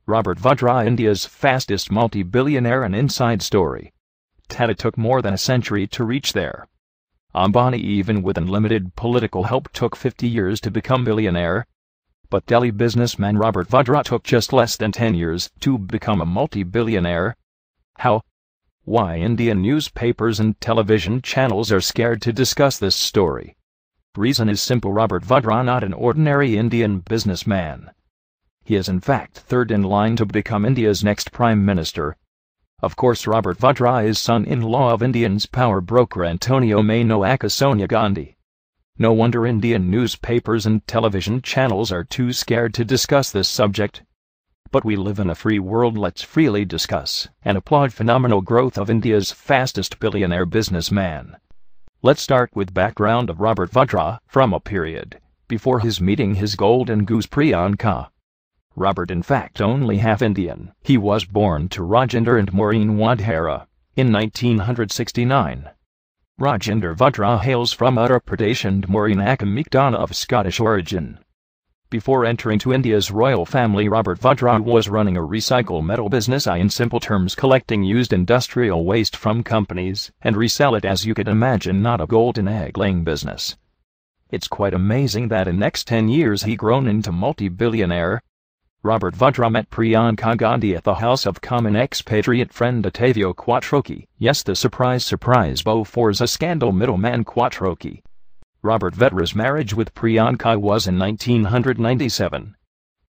Robert Vadra, India's fastest multi-billionaire, an inside story. Tata took more than a century to reach there. Ambani, even with unlimited political help, took 50 years to become billionaire. But Delhi businessman Robert Vadra took just less than 10 years to become a multi-billionaire. How? Why Indian newspapers and television channels are scared to discuss this story. Reason is simple: Robert Vadra not an ordinary Indian businessman. He is in fact third in line to become India's next Prime Minister. Of course, Robert Vadra is son-in-law of India's power broker Antonio Mano aka Sonia Gandhi. No wonder Indian newspapers and television channels are too scared to discuss this subject. But we live in a free world. Let's freely discuss and applaud phenomenal growth of India's fastest billionaire businessman. Let's start with background of Robert Vadra from a period before his meeting his golden goose Priyanka. Robert in fact only half Indian. He was born to Rajendra and Maureen Wadhera in 1969. Rajendra Vadra hails from Uttar Pradesh and Maureen Akamikdana of Scottish origin. Before entering to India's royal family, Robert Vadra was running a recycle metal business, in simple terms collecting used industrial waste from companies and resell it. As you could imagine, not a golden egg-laying business. It's quite amazing that in next 10 years he grown into multi-billionaire. Robert Vadra met Priyanka Gandhi at the House of Commons expatriate friend Ottavio Quattrocchi. Yes, the surprise Boforza scandal middleman Quattrocchi. Robert Vadra's marriage with Priyanka was in 1997.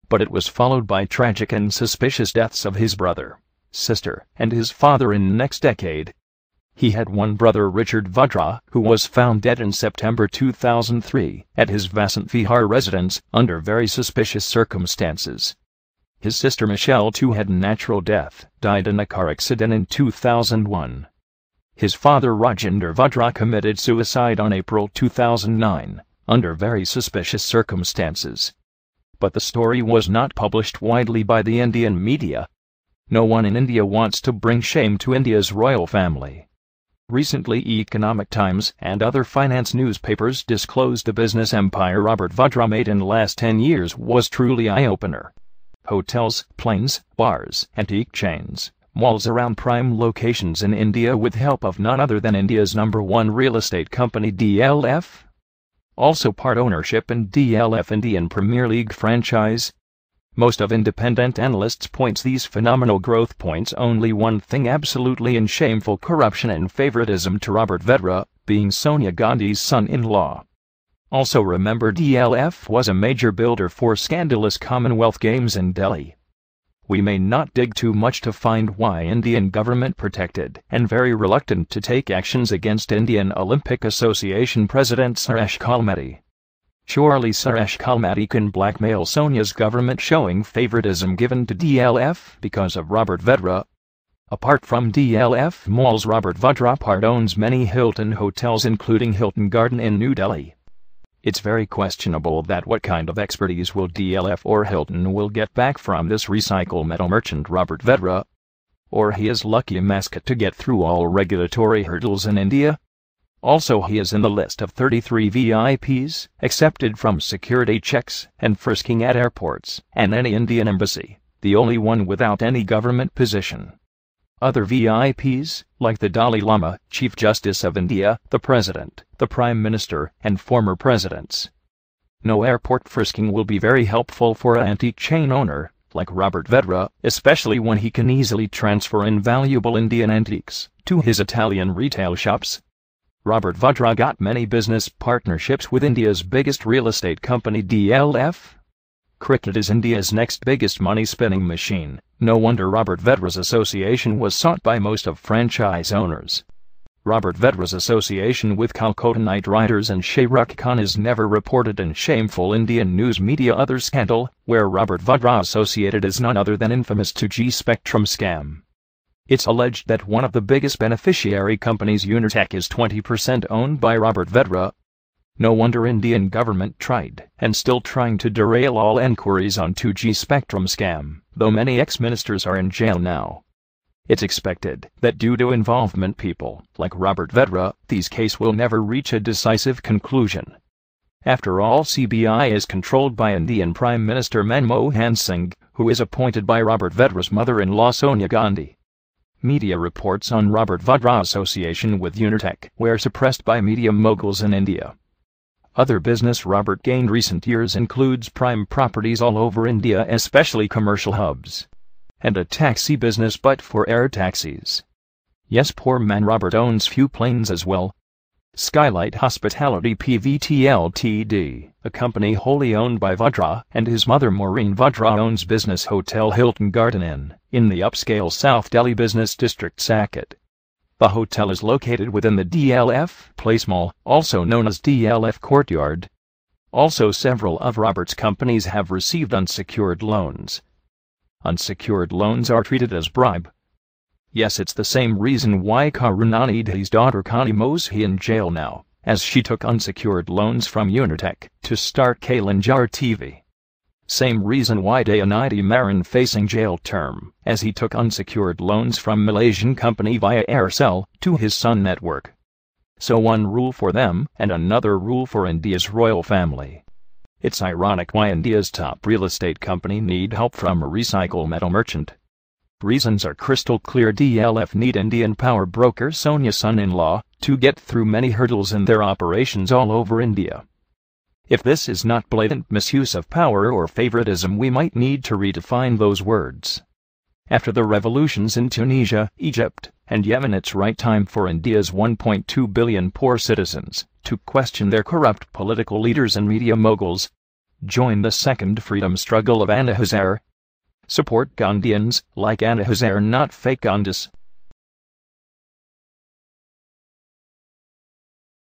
But it was followed by tragic and suspicious deaths of his brother, sister, and his father in the next decade. He had one brother, Richard Vadra, who was found dead in September 2003 at his Vasant Vihar residence under very suspicious circumstances. His sister Michelle too had natural death, died in a car accident in 2001. His father Rajendra Vadra committed suicide on April 2009, under very suspicious circumstances. But the story was not published widely by the Indian media. No one in India wants to bring shame to India's royal family. Recently, Economic Times and other finance newspapers disclosed the business empire Robert Vadra made in the last 10 years was truly eye-opener. Hotels, planes, bars, antique chains, malls around prime locations in India with help of none other than India's #1 real estate company DLF. Also part ownership in DLF Indian Premier League franchise. Most of independent analysts points these phenomenal growth points only one thing: absolutely and shameful corruption and favoritism to Robert Vadra, being Sonia Gandhi's son-in-law. Also remember, DLF was a major builder for scandalous Commonwealth Games in Delhi. We may not dig too much to find why Indian government protected and very reluctant to take actions against Indian Olympic Association President Suresh Kalmati. Surely Suresh Kalmati can blackmail Sonia's government, showing favoritism given to DLF because of Robert Vadra. Apart from DLF malls, Robert Vadra part owns many Hilton hotels including Hilton Garden in New Delhi. It's very questionable that what kind of expertise will DLF or Hilton will get back from this recycle metal merchant Robert Vadra? Or he is lucky mascot to get through all regulatory hurdles in India? Also, he is in the list of 33 VIPs accepted from security checks and frisking at airports and any Indian embassy, the only one without any government position. Other VIPs, like the Dalai Lama, Chief Justice of India, the President, the Prime Minister, and former presidents. No airport frisking will be very helpful for an antique chain owner like Robert Vadra, especially when he can easily transfer invaluable Indian antiques to his Italian retail shops. Robert Vadra got many business partnerships with India's biggest real estate company DLF. Cricket is India's next biggest money-spinning machine. No wonder Robert Vadra's association was sought by most of franchise owners. Robert Vadra's association with Calcutta Knight Riders and Shah Rukh Khan is never reported in shameful Indian news media. Other scandal, where Robert Vadra associated, is none other than infamous 2G Spectrum scam. It's alleged that one of the biggest beneficiary companies, Unitech, is 20% owned by Robert Vadra. No wonder Indian government tried and still trying to derail all enquiries on 2G Spectrum scam, though many ex-ministers are in jail now. It's expected that due to involvement people like Robert Vadra, these case will never reach a decisive conclusion. After all, CBI is controlled by Indian Prime Minister Manmohan Singh, who is appointed by Robert Vadra's mother-in-law Sonia Gandhi. Media reports on Robert Vadra's association with Unitech were suppressed by media moguls in India. Other business Robert gained recent years includes prime properties all over India, especially commercial hubs, and a taxi business but for air taxis. Yes, poor man Robert owns few planes as well. Skylight Hospitality Pvt Ltd, a company wholly owned by Vadra, and his mother Maureen Vadra owns business hotel Hilton Garden Inn, in the upscale South Delhi business district Saket. The hotel is located within the DLF Place Mall, also known as DLF Courtyard. Also, several of Robert's companies have received unsecured loans. Unsecured loans are treated as bribe. Yes, it's the same reason why Karunanidhi's daughter Connie Moshi in jail now, as she took unsecured loans from Unitech to start Kalanjar TV. Same reason why Dayanidhi Maran facing jail term, as he took unsecured loans from Malaysian company via Aircel to his Sun network. So one rule for them and another rule for India's royal family. It's ironic why India's top real estate company need help from a recycle metal merchant. Reasons are crystal clear. DLF need Indian power broker Sonia's son-in-law to get through many hurdles in their operations all over India. If this is not blatant misuse of power or favoritism, we might need to redefine those words. After the revolutions in Tunisia, Egypt, and Yemen, it's right time for India's 1.2 billion poor citizens to question their corrupt political leaders and media moguls. Join the second freedom struggle of Anna Hazare. Support Gandhians like Anna Hazare, not fake Gandhis.